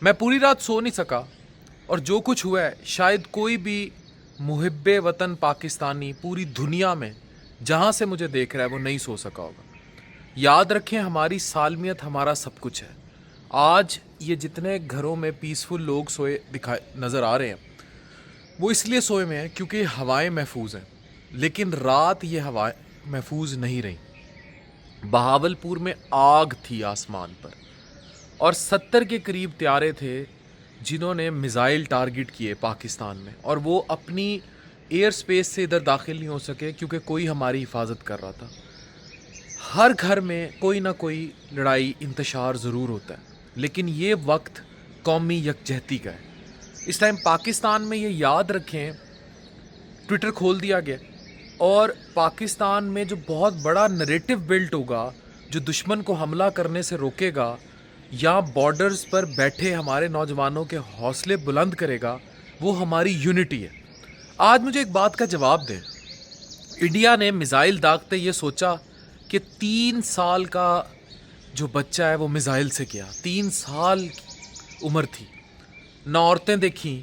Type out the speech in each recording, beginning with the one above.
میں پوری رات سو نہیں سکا اور جو کچھ ہوا ہے شاید کوئی بھی محب وطن پاکستانی پوری دنیا میں جہاں سے مجھے دیکھ رہا ہے وہ نہیں سو سکا ہوگا۔ یاد رکھیں ہماری سالمیت ہمارا سب کچھ ہے۔ آج یہ جتنے گھروں میں پیسفل لوگ سوئے نظر آ رہے ہیں وہ اس لیے سوئے میں ہیں کیونکہ ہوائیں محفوظ ہیں، لیکن رات یہ ہوائیں محفوظ نہیں رہیں۔ بہاولپور میں آگ تھی آسمان پر اور 70 کے قریب طیارے تھے جنہوں نے میزائل ٹارگٹ کیے پاکستان میں، اور وہ اپنی ایئر سپیس سے ادھر داخل نہیں ہو سکے کیونکہ کوئی ہماری حفاظت کر رہا تھا۔ ہر گھر میں کوئی نہ کوئی لڑائی انتشار ضرور ہوتا ہے، لیکن یہ وقت قومی یکجہتی کا ہے۔ اس ٹائم پاکستان میں یہ یاد رکھیں، ٹویٹر کھول دیا گیا اور پاکستان میں جو بہت بڑا نریٹو بلٹ ہوگا جو دشمن کو حملہ کرنے سے روکے گا یا بارڈرز پر بیٹھے ہمارے نوجوانوں کے حوصلے بلند کرے گا، وہ ہماری یونٹی ہے۔ آج مجھے ایک بات کا جواب دیں، انڈیا نے میزائل داغتے یہ سوچا کہ 3 سال کا جو بچہ ہے وہ میزائل سے کیا، 3 سال عمر تھی، 9 عورتیں دیکھیں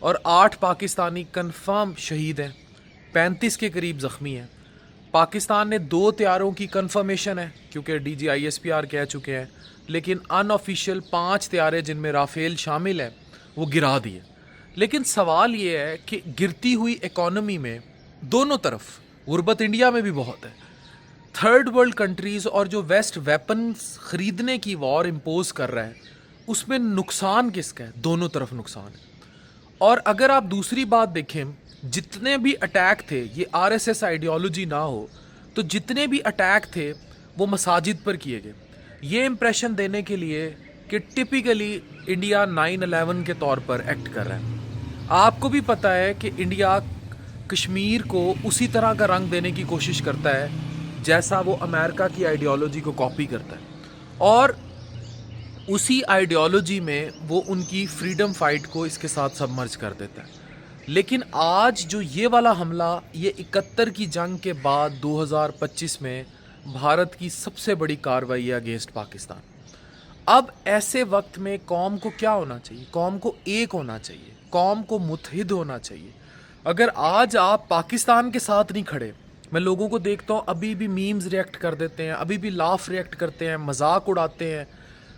اور 8 پاکستانی کنفرم شہید ہیں، 35 کے قریب زخمی ہیں۔ پاکستان نے 2 طیاروں کی کنفرمیشن ہے کیونکہ ڈی جی ISPR کہہ چکے ہیں، لیکن ان آفیشیل 5 طیارے جن میں رافیل شامل ہیں وہ گرا دیے۔ لیکن سوال یہ ہے کہ گرتی ہوئی اکانومی میں دونوں طرف غربت انڈیا میں بھی بہت ہے، تھرڈ ورلڈ کنٹریز اور جو ویسٹ ویپنز خریدنے کی وار امپوز کر رہا ہے اس میں نقصان کس کا ہے؟ دونوں طرف نقصان ہے۔ اور اگر آپ دوسری بات دیکھیں، جتنے بھی اٹیک تھے، یہ RSS آئیڈیالوجی نہ ہو تو جتنے بھی اٹیک تھے وہ مساجد پر کیے گئے، یہ امپریشن دینے کے لیے کہ ٹپیکلی انڈیا 9/11 کے طور پر ایکٹ کر رہا ہے۔ آپ کو بھی پتہ ہے کہ انڈیا کشمیر کو اسی طرح کا رنگ دینے کی کوشش کرتا ہے جیسا وہ امریکہ کی آئیڈیالوجی کو کاپی کرتا ہے، اور اسی آئیڈیالوجی میں وہ ان کی فریڈم فائٹ کو اس کے ساتھ سبمرج کر دیتا ہے۔ لیکن آج جو یہ والا حملہ، یہ 71 کی جنگ کے بعد 2025 میں بھارت کی سب سے بڑی کارروائی ہے اگینسٹ پاکستان۔ اب ایسے وقت میں قوم کو کیا ہونا چاہیے؟ قوم کو ایک ہونا چاہیے، قوم کو متحد ہونا چاہیے۔ اگر آج آپ پاکستان کے ساتھ نہیں کھڑے، میں لوگوں کو دیکھتا ہوں ابھی بھی میمز ریئیکٹ کر دیتے ہیں، ابھی بھی لاف ریئیکٹ کرتے ہیں، مذاق اڑاتے ہیں،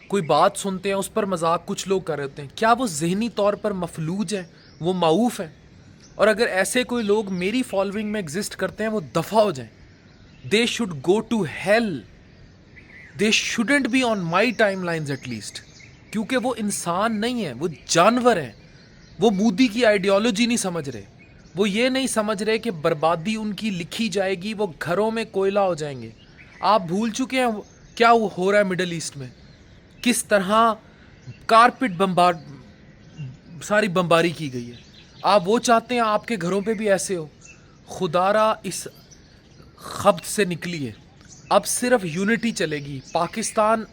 کوئی بات سنتے ہیں اس پر مذاق کچھ لوگ کر رہتے ہیں، کیا وہ ذہنی طور پر مفلوج ہیں؟ وہ معوف ہیں؟ اور اگر ایسے کوئی لوگ میری فالوئنگ میں ایگزسٹ کرتے ہیں وہ دفع ہو جائیں۔ They should go to hell, they shouldn't be on my timelines at least, کیونکہ وہ انسان نہیں ہیں، وہ جانور ہیں۔ وہ مودی کی آئیڈیالوجی نہیں سمجھ رہے، وہ یہ نہیں سمجھ رہے کہ بربادی ان کی لکھی جائے گی، وہ گھروں میں کوئلہ ہو جائیں گے۔ آپ بھول چکے ہیں کیا ہو رہا ہے مڈل ایسٹ میں، کس طرح کارپٹ ساری بمباری کی گئی ہے۔ آپ وہ چاہتے ہیں آپ کے گھروں پہ بھی ایسے ہو؟ خدا را اس خبت سے نکلیے، اب صرف یونٹی چلے گی۔ پاکستان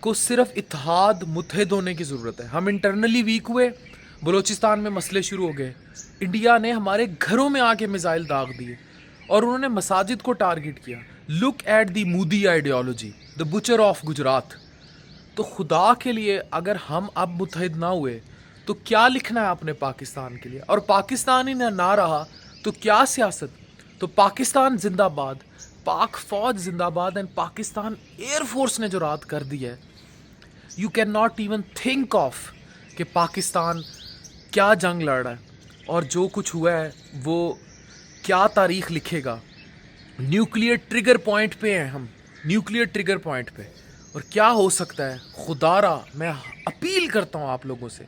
کو صرف اتحاد، متحد ہونے کی ضرورت ہے۔ ہم انٹرنلی ویک ہوئے، بلوچستان میں مسئلے شروع ہو گئے، انڈیا نے ہمارے گھروں میں آ کے میزائل داغ دیے اور انہوں نے مساجد کو ٹارگٹ کیا۔ Look at the Modi ideology, the butcher of Gujarat. تو خدا کے لیے اگر ہم اب متحد نہ ہوئے تو کیا لکھنا ہے اپنے پاکستان کے لیے؟ اور پاکستان ہی نہ رہا تو کیا سیاست؟ تو پاکستان زندہ باد، پاک فوج زندہ باد، اینڈ پاکستان ایئر فورس نے جو رات کر دی ہے، you can not even think of کہ پاکستان کیا جنگ لڑ رہا ہے اور جو کچھ ہوا ہے وہ کیا تاریخ لکھے گا۔ نیوکلیئر ٹریگر پوائنٹ پہ ہیں ہم، نیوکلیئر ٹریگر پوائنٹ پہ، اور کیا ہو سکتا ہے؟ خدا را میں اپیل کرتا ہوں آپ لوگوں سے،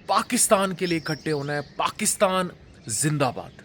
پاکستان کے لیے اکٹھے ہونا ہے۔ پاکستان زندہ باد۔